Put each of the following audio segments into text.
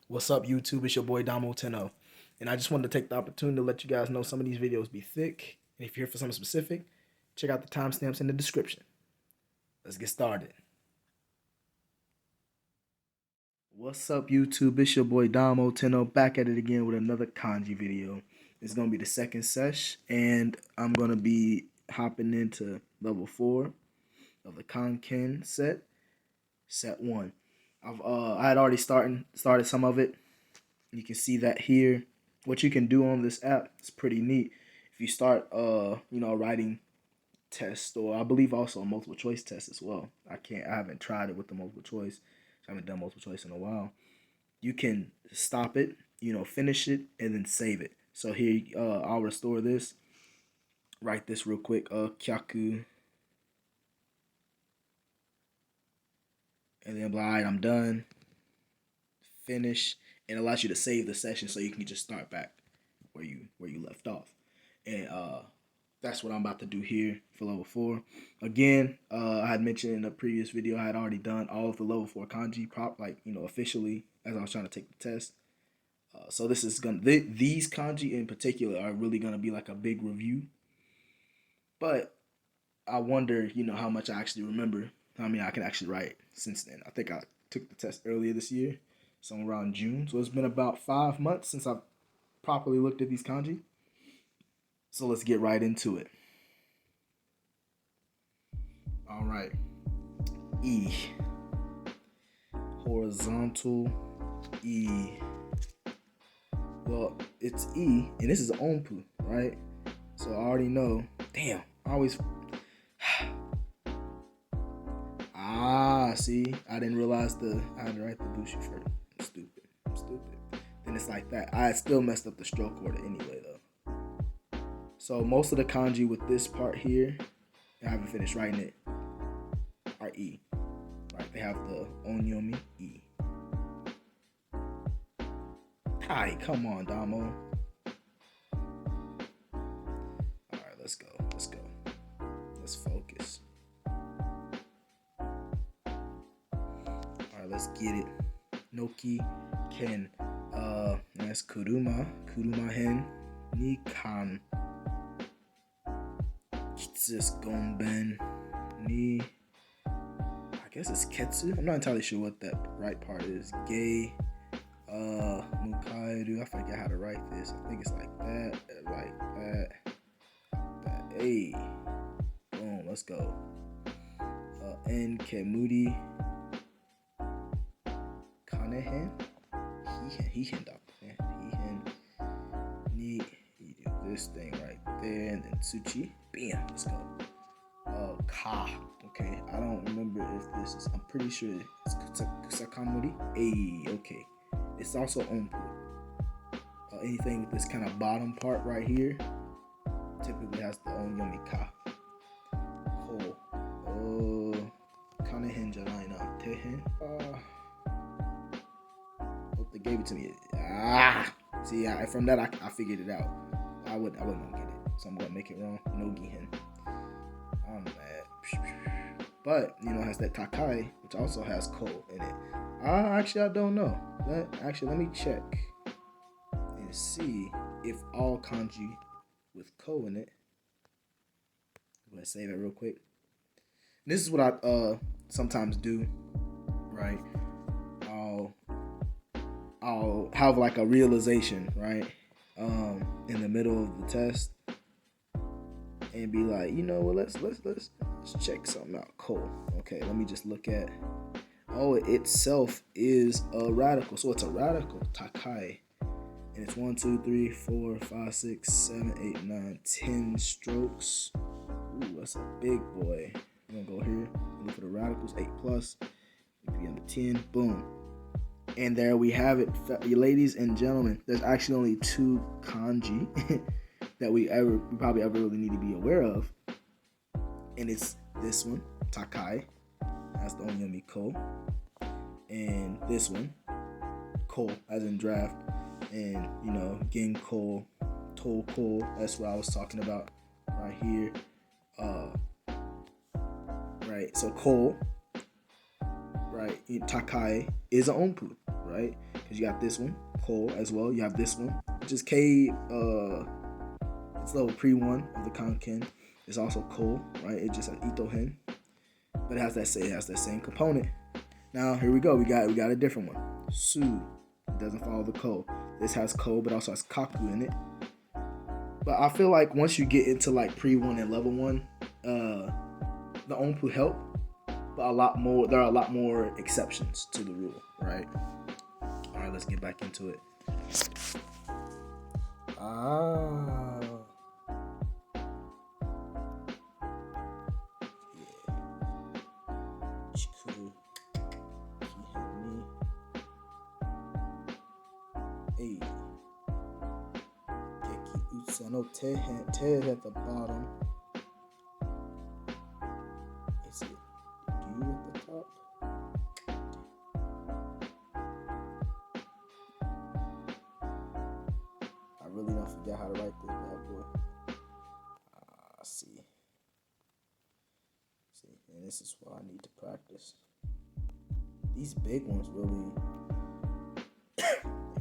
What's up, YouTube? It's your boy Damo 10, and I just wanted to take the opportunity to let you guys know some of these videos be thick. And if you're here for something specific, check out the timestamps in the description. Let's get started. What's up, YouTube? It's your boy Damo 10, back at it again with another kanji video. It's gonna be the second sesh, and I'm gonna be hopping into level 4 of the kanken set 1. I had already started some of it. You can see that here. What you can do on this app is pretty neat. If you start writing tests, or I believe also a multiple choice test as well. I haven't tried it with the multiple choice. I haven't done multiple choice in a while. You can stop it, finish it, and then save it. So here, I'll restore this. Write this real quick. Kyaku. And then all right, I'm done. Finish, and it allows you to save the session so you can just start back where you left off. And that's what I'm about to do here for level 4. Again, I had mentioned in a previous video I had already done all of the level 4 kanji officially as I was trying to take the test. So this is these kanji in particular are really gonna be like a big review. But I wonder, how much I actually remember, how many I can actually write since then. I think I took the test earlier this year, somewhere around June. So it's been about 5 months since I've properly looked at these kanji. So let's get right into it. All right. E. Horizontal E. Well, it's E, and this is Onpu, right? So I already know. Damn, I always... see, I didn't realize I had to write the bushi first. I'm stupid. Then it's like that. I still messed up the stroke order anyway, though. So most of the kanji with this part here, I haven't finished writing it, are E. Right? They have the onyomi E. Hi, come on, Damo. Alright, let's go. Let's focus. Alright, let's get it. Noki ken. That's kuruma. Kuruma hen. Ni kan. Kitsus gomben. Ni. I guess it's ketsu. I'm not entirely sure what that right part is. Gei. Mukairu. I forget how to write this. I think it's like that. Like that. Hey. Boom. Let's go. En kemuri. Kanehen. He ni. You do this thing right there, and then tsuchi. Bam. Let's go. Ka. Okay. I don't remember if this is. I'm pretty sure it's kusakamuri. Hey. Okay. It's also onpu. Anything with this kind of bottom part right here typically has the onyomi ka. Ko. Kanehen janai na. Tehen. They gave it to me. See, from that I figured it out. I wasn't gonna get it, so I'm gonna make it wrong. No gihen. I'm mad. But it has that takai, which also has ko in it. Actually, I don't know. Let me check and see if all kanji with ko in it. I'm gonna save it real quick. This is what I sometimes do, right? I'll have like a realization, right, in the middle of the test, and be like, let's check something out. Cool. Okay, let me just look at. Oh, it itself is a radical, so it's a radical takai, and it's 1, 2, 3, 4, 5, 6, 7, 8, 9, 10 strokes. Ooh, that's a big boy. I'm gonna go here, look for the radicals. 8 plus. It could be under 10. Boom. And there we have it, ladies and gentlemen. There's actually only 2 kanji that we probably ever really need to be aware of, and it's this one, takai. That's the onyomi ko, and this one, ko, as in draft, and genko, toko. That's what I was talking about right here. Right. So ko, right, Takai is an onpu, right? Because you got this one, ko as well. You have this one, which is K. It's level pre-1 of the kanken. It's also ko, right? It just has ito hen, but it has that same component. Now here we go. We got a different one. Su. It doesn't follow the ko. This has ko, but also has kaku in it. But I feel like once you get into like pre-1 and level 1, the Onpu help, but there are a lot more exceptions to the rule, right? All right, let's get back into it. I know Ted at the bottom. Is it you at the top? I really don't forget how to write this bad boy. See, and this is what I need to practice. These big ones really, they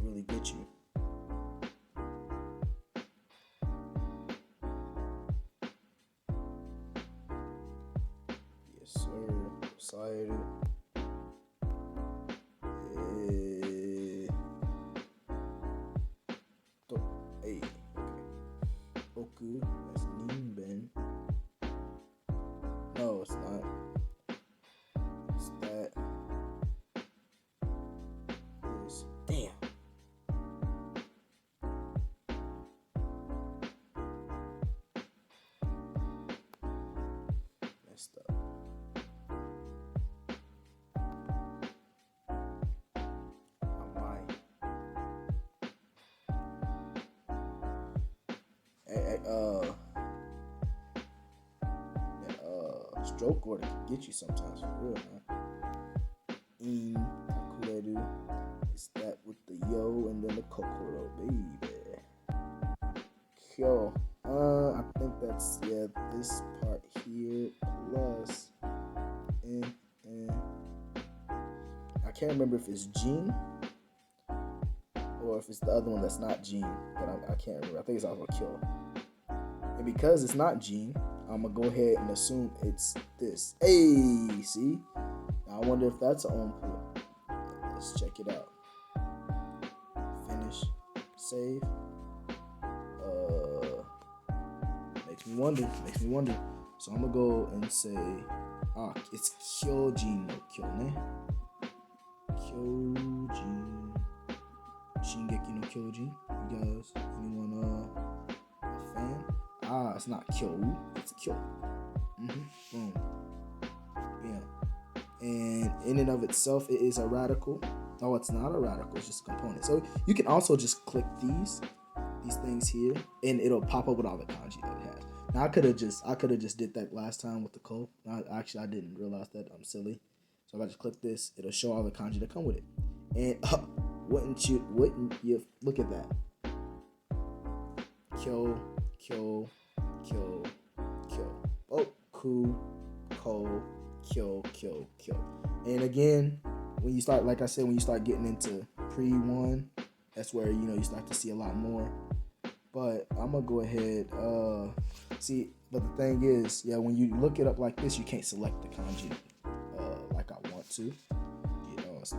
really get you. Excited. Hey, okay. Oku, that's Ninben. No, it's not. It's that. This. Damn. Messed up. Stroke order can get you sometimes for real, man. Takureru is that with the yo and then the kokoro, baby. Kyo. I think that's this part here plus I can't remember if it's Jin or if it's the other one that's not Jin, but I can't remember. I think it's also Kyo. And because it's not Jin, I'm gonna go ahead and assume it's this. Hey, see? Now I wonder if that's an Onpu. Let's check it out. Finish. Save. Makes me wonder. So I'm gonna go and say, it's Kyojin no Kyo ne. Kyojin. Shingeki no Kyojin. You guys, anyone a fan? It's not Kyo, it's Kyo. Boom. Yeah. And in and of itself, it is a radical. Oh, it's not a radical, it's just a component. So you can also just click these things here, and it'll pop up with all the kanji that it has. Now I could have just did that last time with the code. I didn't realize that. I'm silly. So if I just click this, it'll show all the kanji that come with it. And wouldn't you look at that? Kyo. Oku, ko, kyo. And again, when you start, like I said, when you start getting into pre-1, that's where you start to see a lot more. But I'm gonna go ahead. See, but the thing is, when you look it up like this, you can't select the kanji like I want to. It's 2.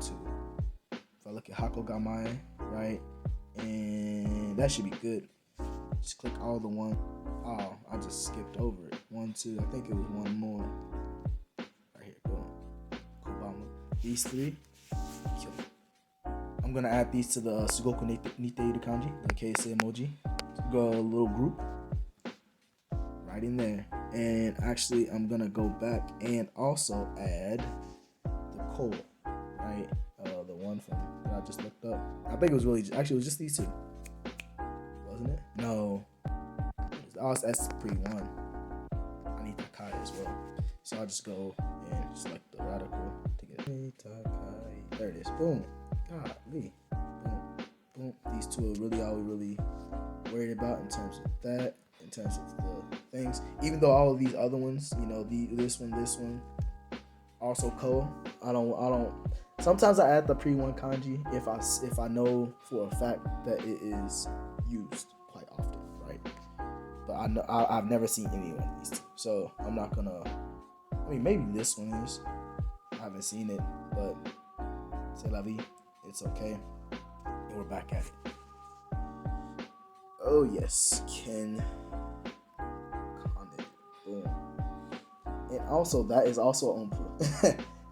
If I look at Hakogamae, right, and that should be good. Just click all the one. Oh, I just skipped over it. 1, 2. I think it was one more. Right here. Boom. Kubama. These 3. Kill. I'm gonna add these to the Sugoku Niteiru kanji, the Keisei emoji. Go a little group right in there. And actually, I'm gonna go back and also add the ko, right? The one from that I just looked up. I think it was it was just these 2. Wasn't it? No. That's pre-1. I need Takai as well. So I'll just go and select the radical to get Takai. There it is. Boom. Golly. Boom. These 2 are really all we really worried about in terms of that, in terms of the things. Even though all of these other ones, this one, also ko. Sometimes I add the pre-1 kanji if I know for a fact that it is used quite often, right? But I've never seen any one of these two, so I'm not gonna. I mean, maybe this one is. I haven't seen it, but c'est la vie. It's okay. And we're back at it. Oh yes, Ken. Boom. And also, that is also Onpu.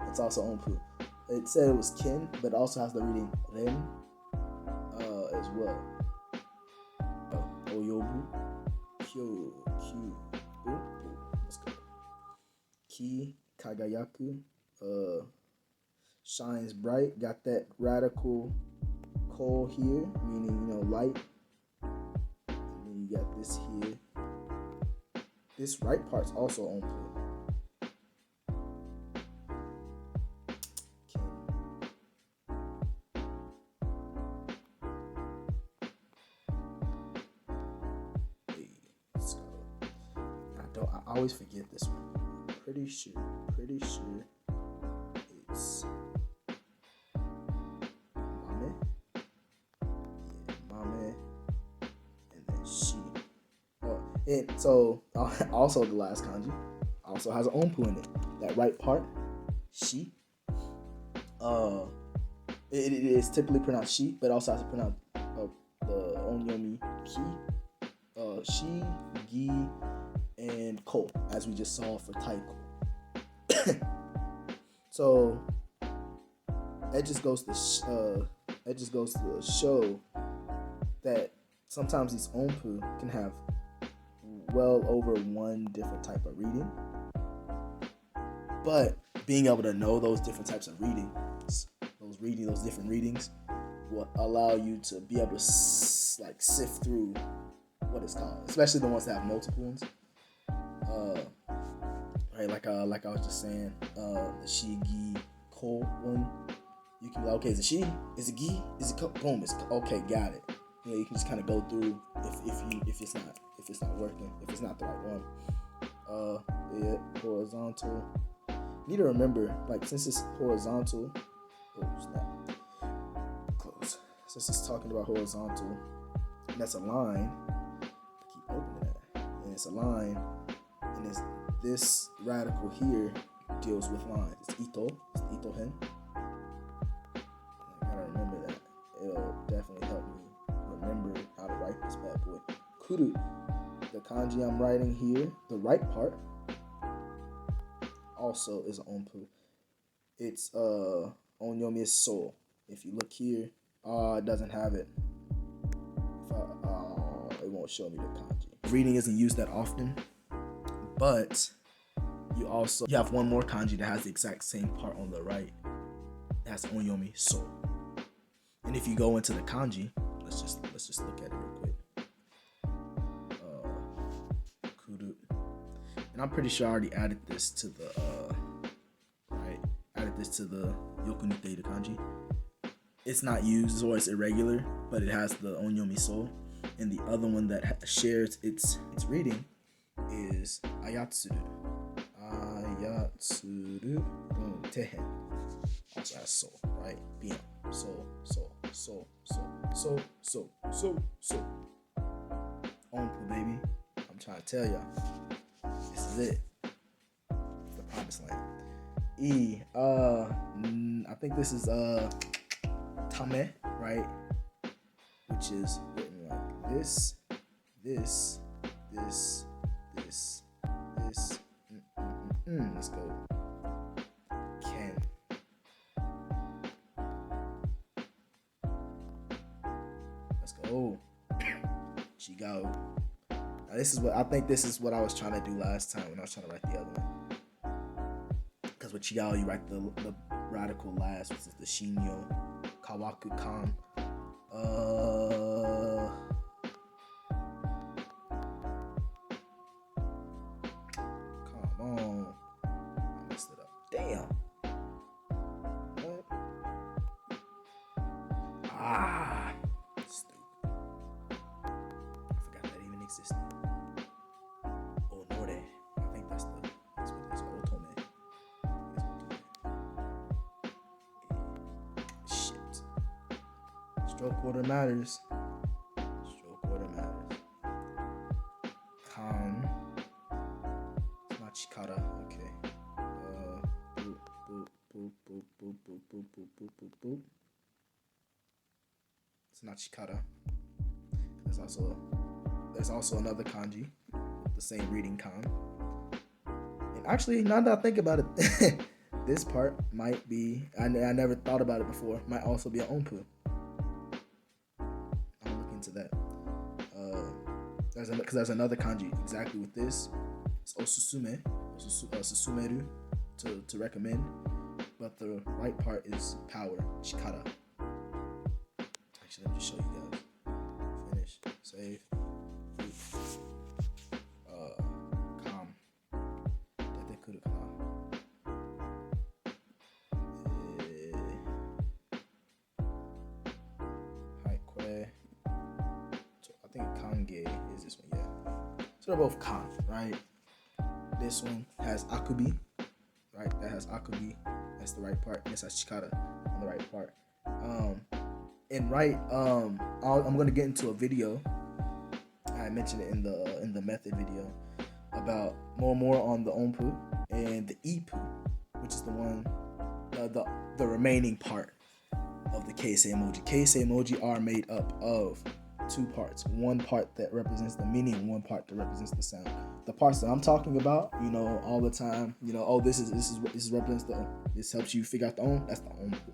It's also Onpu. It said it was Ken, but it also has the reading Ren as well. Oyobu. Kyo. Kyu. Let's go. Ki. Kagayaku. Shines bright. Got that radical coal here, meaning, light. And then you got this here. This right part's also Onpu. I always forget this one. Pretty sure it's Mame. Yeah, Mame, and then she. Oh, and so also the last kanji also has an Onpu in it. That right part, she. It is typically pronounced she, but also has to pronounce the onyomi ki, shi, gi, and ko, as we just saw for taiko. So that just goes to show that sometimes these Onpu can have well over one different type of reading, but being able to know those different types of readings, those different readings, will allow you to be able to sift through what it's called, especially the ones that have multiple ones. Right, like I was just saying, the shi, gi, ko one, you can be like, okay, is it shi? Is it gi? Is it ko? Boom, it's okay, got it. You can just kind of go through if it's not working, if it's not the right one. Yeah, horizontal. Need to remember, since it's horizontal, close. Since it's talking about horizontal, and that's a line. I keep opening that, and it's a line, and it's this radical here deals with lines. It's ito. It's the ito hen. I gotta remember that. It'll definitely help me remember how to write this bad boy. Kuru. The kanji I'm writing here, the right part, also is an Onpu. It's onyomi is so. If you look here, it doesn't have it. It won't show me the kanji. Reading isn't used that often, but you have one more kanji that has the exact same part on the right. That's onyomi so. And if you go into the kanji, let's just look at it real quick. Kuru. And I'm pretty sure I already added this to the yokuniteru kanji. It's not used, or it's irregular, but it has the onyomi so. And the other one that shares its reading is ayatsuru. Ayatsuru tehen. Also has so, right? Bien. So. Onpu, baby. I'm trying to tell y'all. This is it. It's the promised land. I think this is tame, right? Which is written like this. Let's go. Ken. Let's go. Chigao. Now this is what I was trying to do last time when I was trying to write the other one. Because with Chigao, you write the radical last, which is the shinyo. Kawaku kan. Come on. I messed it up. Damn. What? Stupid. I forgot that even existed. Oh, Nore. I think that's what it's called. Otome. Stroke order matters. Kan. It's not chikara. Okay. Boop, boop, boop, boop, boop, boop, boop, boop, boop, boop, boop. It's not chikara. There's also another kanji with the same reading kan. And actually, now that I think about it, this part might be, I never thought about it before, might also be an onpu. I'll look into that. Because there's another kanji exactly with this. It's susumeru, to recommend. But the right part is power, chikara. Actually, let me just show you guys. Finish, save. Calm. I think kange is this one, yeah. So they're both kan, right? This one has akubi, right? That has akubi. That's the right part. This has chikara on the right part. And right, I'm gonna get into a video. I mentioned it in the method video about more on the onpu and the ipu, which is the one, the remaining part of the keisei emoji. Keisei emoji are made up of two parts. One part that represents the meaning, and one part that represents the sound. The parts that I'm talking about, all the time, this represents this helps you figure out the on. That's the onpu.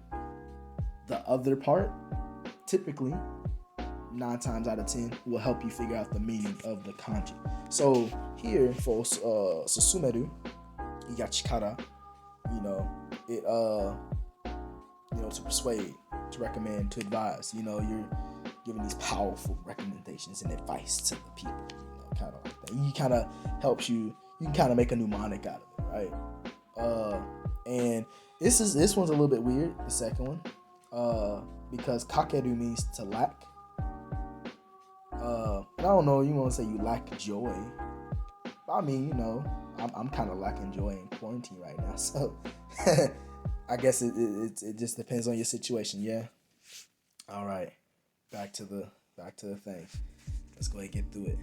The other part, typically, 9 times out of 10, will help you figure out the meaning of the kanji. So here for susumeru, you got chikara, it to persuade, to recommend, to advise. You're giving these powerful recommendations and advice to the people, kind of like that. You kind of helps you can kind of make a mnemonic out of it, right? And this one's a little bit weird, the second one, because kakeru means to lack. And I don't know, you want to say you lack joy. But I mean, I'm kind of lacking joy in quarantine right now, so I guess it just depends on your situation, yeah. All right, back to the thing. Let's go ahead and get through it.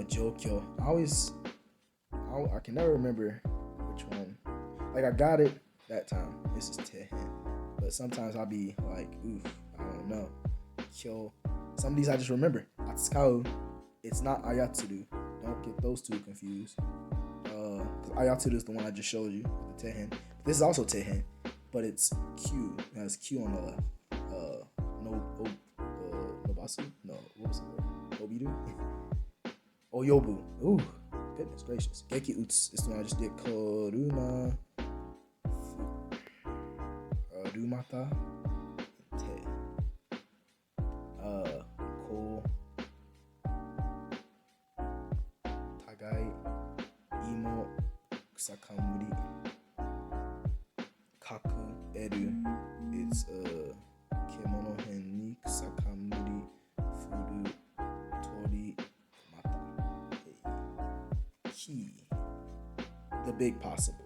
Jokyo. I can never remember which one. Like, I got it that time. This is tehen, but sometimes I'll be like, oof, I don't know. Kyo. Some of these I just remember. Atsukau. It's not ayatsuru. Don't get those two confused. Because ayatsuru is the one I just showed you, the tehen. This is also tehen, but it's Q. It has Q on the left. Nobasu? No, what was it? Obiru? Oyobu. Ooh, goodness gracious. Geki Uts is the one I just did. Koruma. Rumata. Te. Ko. Tagai. Imo. Kusakamuri. Kaku. Eru. It's kemono hen ni kusakamuri. Furu. Tori. Mata. Ki. The big possible.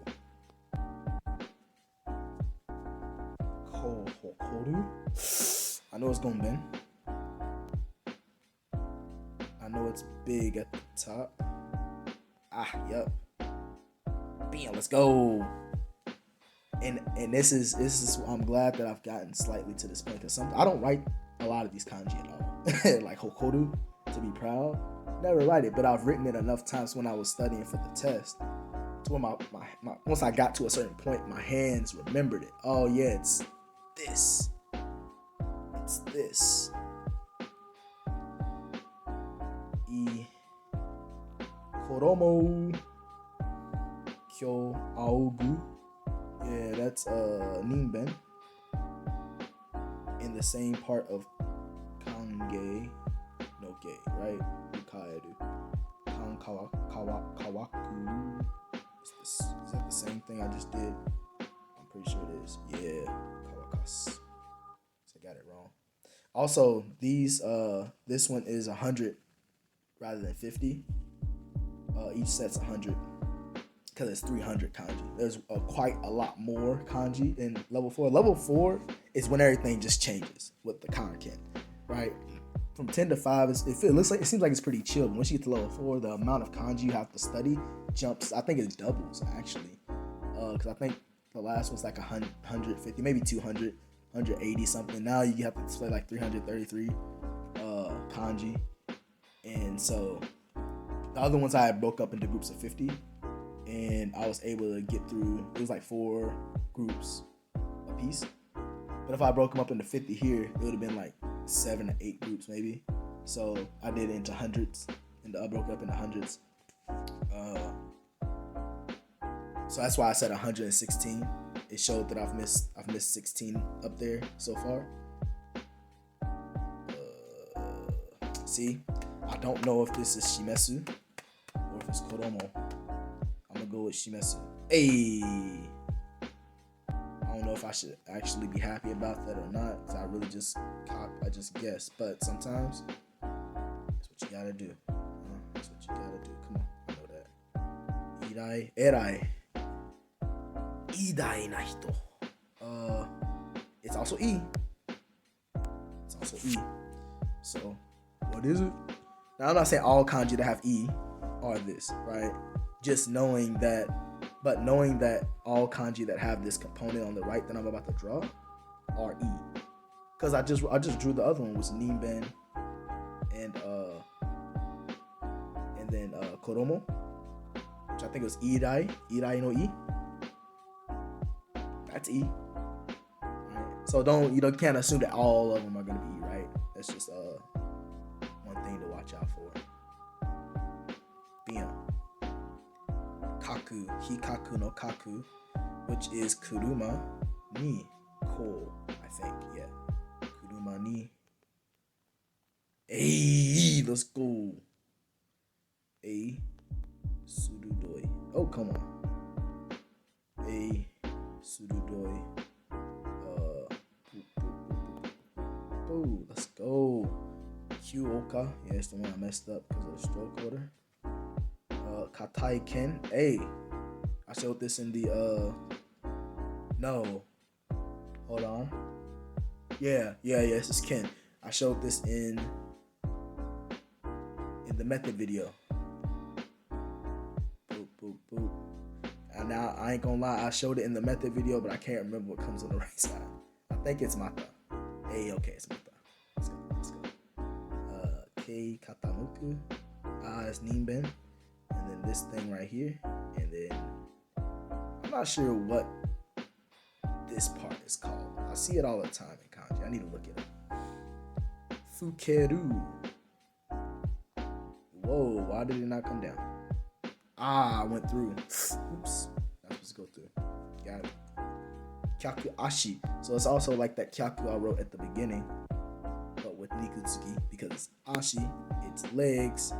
I know it's gonna bend. I know it's big at the top. Yep. Bam, let's go. And this is I'm glad that I've gotten slightly to this point, because I don't write a lot of these kanji at all. Like hokoru, to be proud, never write it, but I've written it enough times when I was studying for the test to where my once I got to a certain point, my hands remembered it. Oh yeah, it's this. It's this. Koromo Kyo Aogu. Yeah, that's Ninben. In the same part of Kange no Ge, right? Ukaeru. Kawaku. Is that the same thing I just did? I'm pretty sure it is. Yeah, Kawakas. So I got it wrong. Also, this one is 100 rather than 50. Each set's 100 because it's 300 kanji. There's quite a lot more kanji in level 4. Level 4 is when everything just changes with the kanken. right? From 10 to 5, it seems like it's pretty chill. Once you get to level 4, the amount of kanji you have to study jumps. I think it doubles actually, because I think the last was like 150, maybe 200, 180 something. Now you have to display like 333 kanji, and so the other ones I broke up into groups of 50, and I was able to get through. It was like 4 groups a piece, but if I broke them up into 50 here, it would have been like 7 to 8 groups maybe. So I did it into hundreds, and I broke it up into hundreds. So that's why I said 116. It showed that I've missed 16 up there so far. See, I don't know if this is Shimesu or if it's Koromo. I'm gonna go with Shimesu. Hey, I don't know if I should actually be happy about that or not, because I really just guessed. But sometimes that's what you gotta do. That's what you gotta do. Come on, I know that. Irai, erai. Idai na hito. It's also E. It's also E. So, what is it? Now, I'm not saying all kanji that have E are this, right? Just knowing that, but knowing that all kanji that have this component on the right that I'm about to draw are E. Because I just drew the other one, was Ninben and then Koromo, which I think was Irai no E. That's E. Right. So you can't assume that all of them are gonna be E, right? That's just one thing to watch out for. Bam. Kaku, hikaku no kaku, which is kuruma ni ko, I think. Yeah. Kuruma ni. Hey, let's go. A surudoi. Oh, come on. A surudoi. Oh, let's go. Kyoka. Yeah, it's the one I messed up because of the stroke order. Katai Ken. Hey, I showed this in the no. Hold on. Yeah, this is Ken. I showed this in the method video. Boop, boop, boop. And now I ain't gonna lie, I showed it in the method video, but I can't remember what comes on the right side. I think it's Mata. Hey, okay, it's Mata. Let's go. Kei Katamuku. It's Ninben. And then this thing right here. And then I'm not sure what this part is called. I see it all the time in kanji. I need to look it up. Fukeru. Whoa, why did it not come down? I went through. Oops. That's supposed to go through. Got it. Kyaku ashi. So it's also like that kyaku I wrote at the beginning, but with nikutsuki, because it's ashi, it's legs.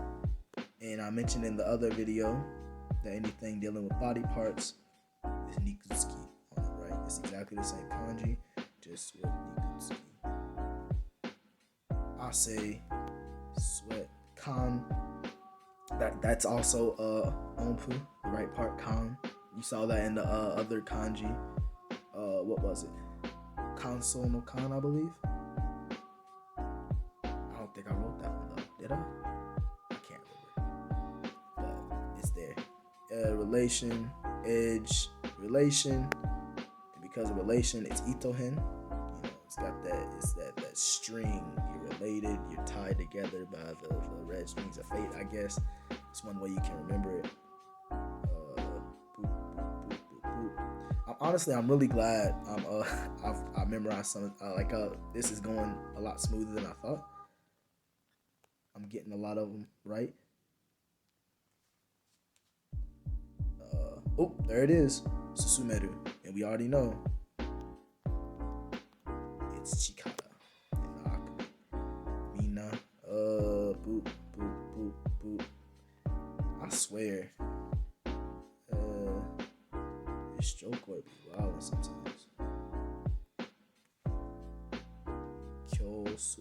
And I mentioned in the other video that anything dealing with body parts is nikutsuki on it, right? It's exactly the same kanji, just with nikutsuki. Ase, sweat, kan. That's also onpu, the right part, kan. You saw that in the other kanji. What was it? Kanso no kan, I believe. I don't think I wrote that one though. Did I? I can't remember. But it's there. Relation, edge, relation. And because of relation, it's itohen. It's got that. It's that string. You're related. You're tied together by the red strings of fate. I guess it's one way you can remember it. Honestly, I'm really glad I memorized some. This is going a lot smoother than I thought. I'm getting a lot of them right. Oh, there it is, Susumeru, and we already know it's Chikara and Aku. Mina, boop, boop, boop, boop. I swear. Stroke would be wild sometimes.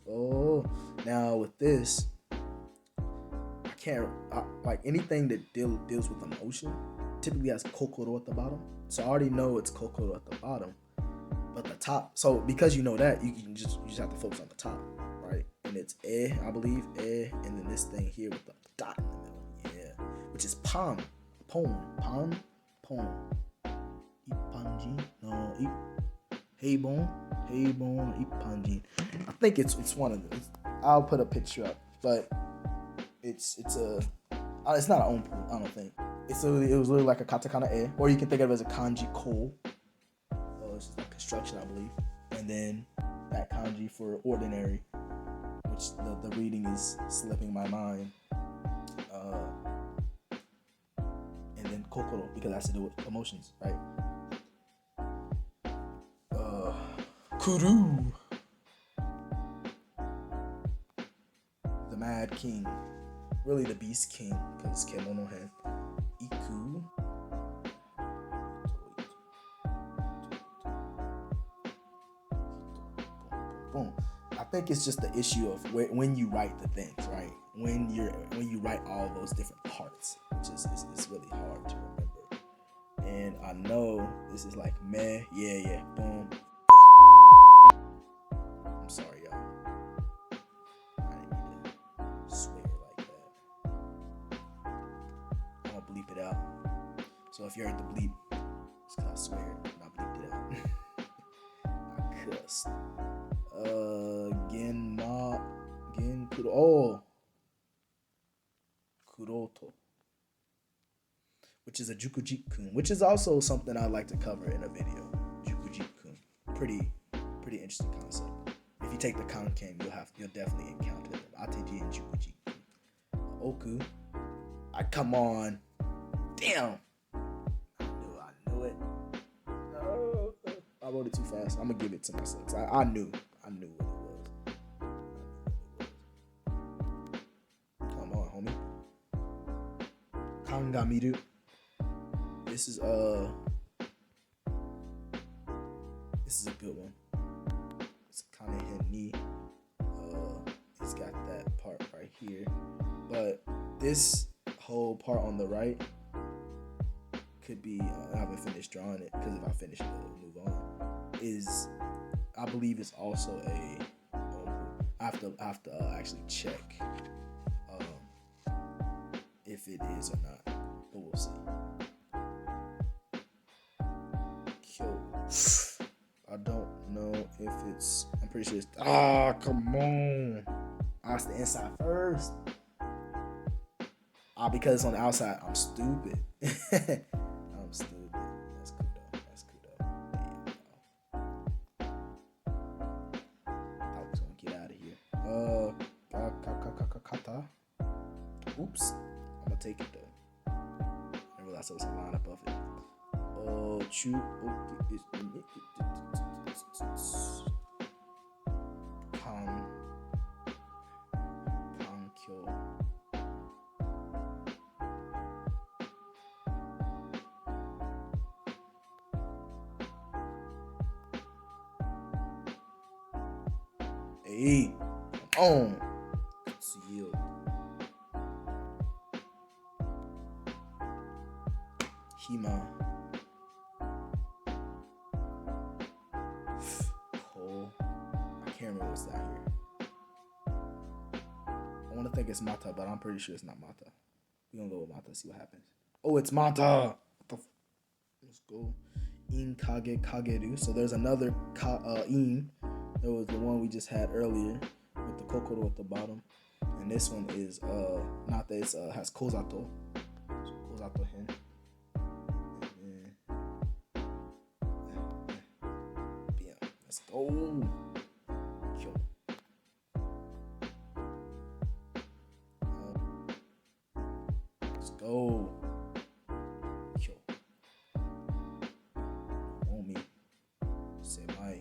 Oh, now with this, I can't like anything that deals with emotion. Typically has kokoro at the bottom, so I already know it's kokoro at the bottom. But the top, so because you know that, you just have to focus on the top, right? and it's e, I believe, e, and then this thing here with the dot in the middle, yeah, which is pan, pon, ipanji, no, heibon, ipanji. I think it's one of them. I'll put a picture up, but it's not an onpu, I don't think. It was literally like a katakana e, or you can think of it as a kanji code. It's just like construction, I believe, and then that kanji for ordinary, which the reading is slipping my mind, and then kokoro, because it has to do with emotions, right? Kuru, the Mad King, really the Beast King, because kemono hen. Iku, boom. I think it's just the issue of when you write the things, right? When you write all those different parts, which is it's really hard to remember. And I know this is like meh, yeah, boom. I'm sorry, y'all. I didn't mean to swear like that. I'm gonna bleep it out. So if you heard the bleep, it's because I swear and I bleeped it out. I cussed. Kuroto, which is a Jukuji-kun, which is also something I'd like to cover in a video. Jukuji-kun, pretty interesting concept. If you take the kanken, you'll definitely encounter them. Ateji and Jukuji-kun. Oku, come on, damn, I knew it. No, I wrote it too fast. I'm gonna give it to myself. I knew what it was. Come on, homie. Kangamiru. This is a good one. It's kanken ni. It's got that part right here, but this whole part on the right could be. I haven't finished drawing it because if I finish it, it'll move on. I believe it's also a. I have to actually check if it is or not, but we'll see. I don't know if it's. I'm pretty sure it's. Come on! It's the inside first. Because it's on the outside, I'm stupid. I'm stupid. That's cool though. I was gonna get out of here. Kata. Oops. I'm gonna take it though. I realized there was a line above it. Hey, come on. Yield. Hima. Cole. I can't remember what's down here. I want to think it's Mata, but I'm pretty sure it's not Mata. We're gonna go with Mata, see what happens. Oh, it's Mata. Let's go. In Kage Kageru. So there's another in. There was the one we just had earlier with the kokoro at the bottom. And this one is not that it's has kozato. So kozato hen. Yeah, let's go. Kyo. Let's go. Kyo. Omi. Semai.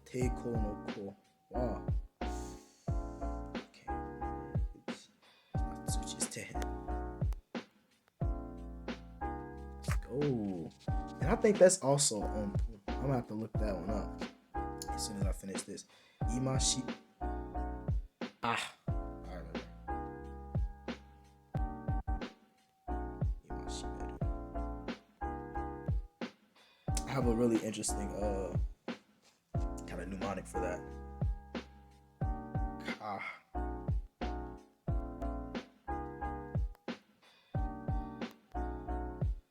Teiko no ko wa Natsuchi's ten. Let's go. And I think that's also Onpu. I'm gonna have to look that one up as soon as I finish this. Imashi. I remember. have a really interesting kind of mnemonic for that. Ka.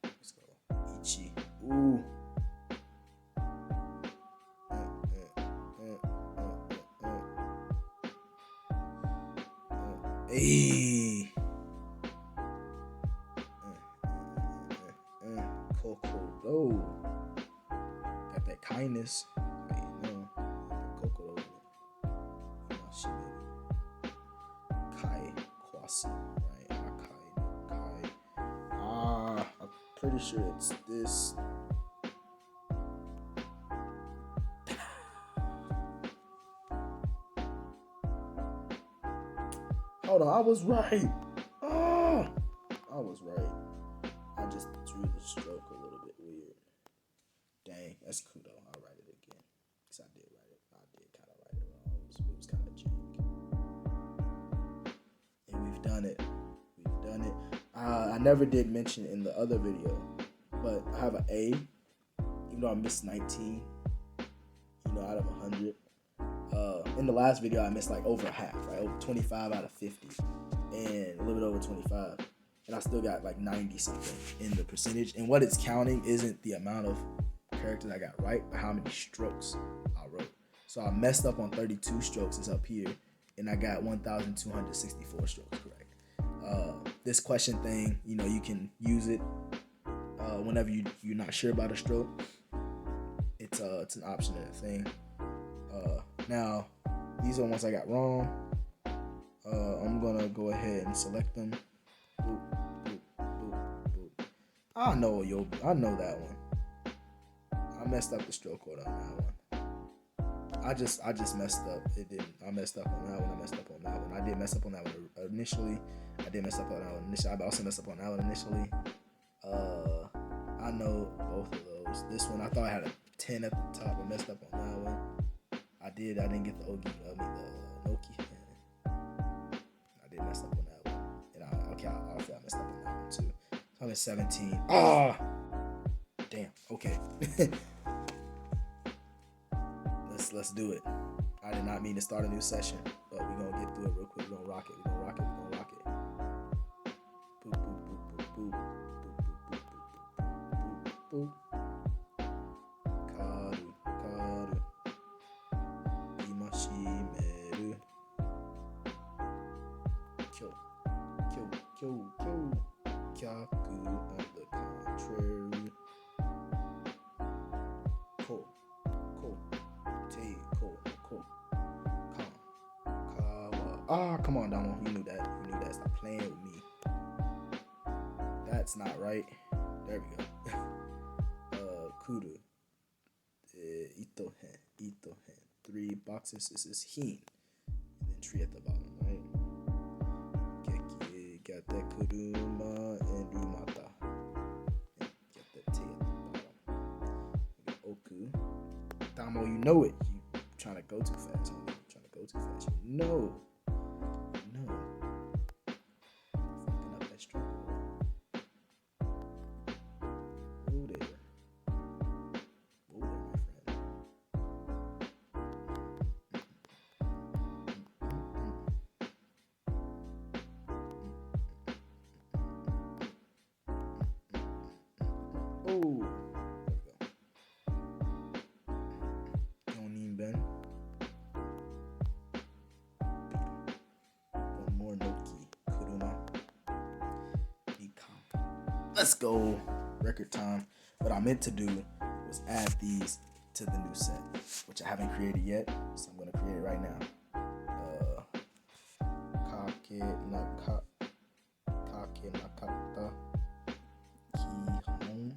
Let's go. Ichi. Ooh. Hey. Kokoro. Got that kindness. Hey, no. Kokoro. Kai Kwasi. Right? Kai. I'm pretty sure it's this. Hold on, I was right. I was right. I just drew the stroke a little bit weird. Dang, that's cool though. I'll write it again. Because I did write it. I did kind of write it wrong. It was kind of jank. And we've done it. I never did mention in the other video, but I have an A. Even though I missed 19, out of 100. In the last video, I missed like over half, right? Over 25 out of 50, and a little bit over 25. And I still got like 90 something in the percentage. And what it's counting isn't the amount of characters I got right, but how many strokes I wrote. So I messed up on 32 strokes, it's up here, and I got 1,264 strokes correct. This question thing, you can use it whenever you're not sure about a stroke. It's an option in the thing. Now, these are the ones I got wrong. I'm gonna go ahead and select them. Boop, boop, boop, boop. I know that one. I messed up the stroke code on that one. I just messed up. It didn't. I messed up on that one. I did mess up on that one initially. I also messed up on that one initially. I know both of those. This one, I thought I had a 10 at the top. I messed up on that one. I didn't get the Noki. I did mess up on that one. And I messed up on that one too. So I'm at 17. Damn. Okay. Let's do it. I did not mean to start a new session, but we're gonna get through it real quick. We're gonna rock it. Boop, boop, boop, boop, boop. Boop, boop, boop, boop, boop. Karu. Imashimeru. Kyo. Kyaku on the contrary. Ko. Come on, Donald. You knew that. Stop playing with me. That's not right. There we go. Kuru. Itohen. 3 boxes. This is hin. And then tree at the bottom, right? Geki. Got that kuruma and rumata. And get that T at the bottom. We got oku. Damo, you know it. You trying to go too fast, homie. No. Fucking up that stroke. Whoa there, my friend. Oh. Let's go. Record time. What I meant to do was add these to the new set, which I haven't created yet, so I'm going to create it right now. Kake nakata kihon no kanji.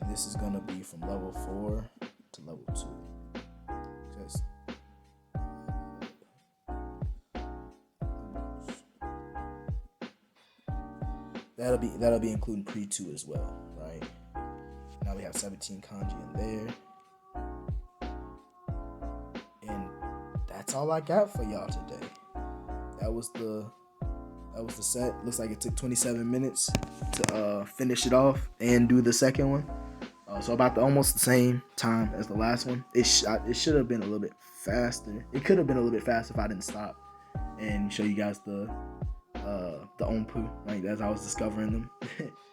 And this is going to be from level 4 to level 2. Because that'll be including pre-2 as well, right? Now we have 17 kanji in there. And that's all I got for y'all today. That was the That was the set. Looks like it took 27 minutes to finish it off and do the second one. So about almost the same time as the last one. It should have been a little bit faster. It could have been a little bit faster if I didn't stop and show you guys the Onpu, like as I was discovering them.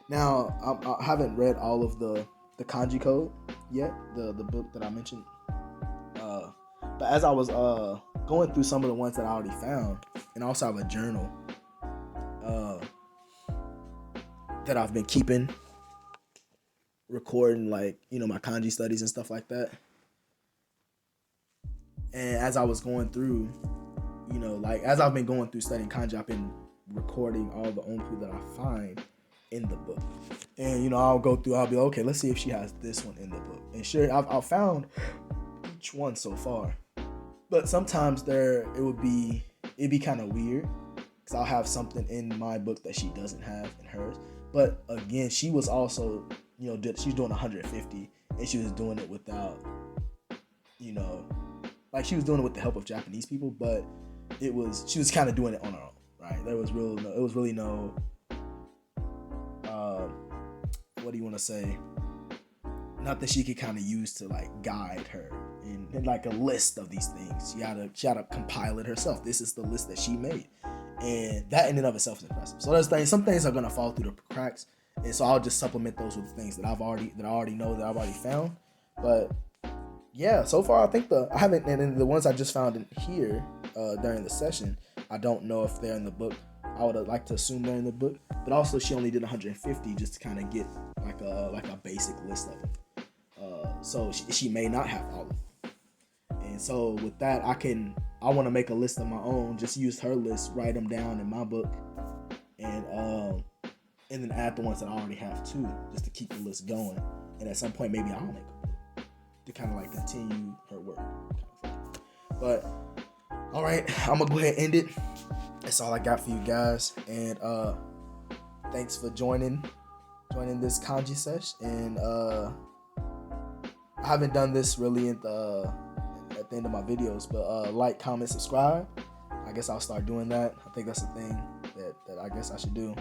Now I haven't read all of the Kanji Code yet, the book that I mentioned. But as I was going through some of the ones that I already found, and I also have a journal that I've been keeping, recording like, you know, my kanji studies and stuff like that. And as I was going through, you know, like as I've been going through studying kanji, I've been recording all the onpu that I find in the book. And, you know, I'll go through, I'll be like, okay, let's see if she has this one in the book. And sure, I've found each one so far. But sometimes it'd be kind of weird, because I'll have something in my book that she doesn't have in hers. But again, she was also, you know, she's doing 150, and she was doing it without, you know, like she was doing it with the help of Japanese people, but she was kind of doing it on her own, right? It was really no, what do you want to say? Not that she could kind of use to like guide her in like a list of these things. She had to compile it herself. This is the list that she made. And that in and of itself is impressive. So there's things, some things are gonna fall through the cracks, and so I'll just supplement those with things that I already know that I've already found. But yeah, so far I think I haven't, and then the ones I just found in here during the session, I don't know if they're in the book. I would like to assume they're in the book, but also she only did 150 just to kind of get like a basic list of them. So she may not have all of them. And so with that, I want to make a list of my own, just use her list, write them down in my book, and then add the ones that I already have too, just to keep the list going. And at some point, maybe I'll make a book to kind of like continue her work. But all right, I'm gonna go ahead and end it. That's all I got for you guys. And thanks for joining this Kanji Sesh. And I haven't done this really at the end of my videos, but like, comment, subscribe. I guess I'll start doing that. I think that's the thing that I guess I should do.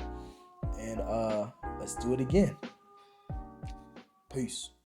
And let's do it again. Peace.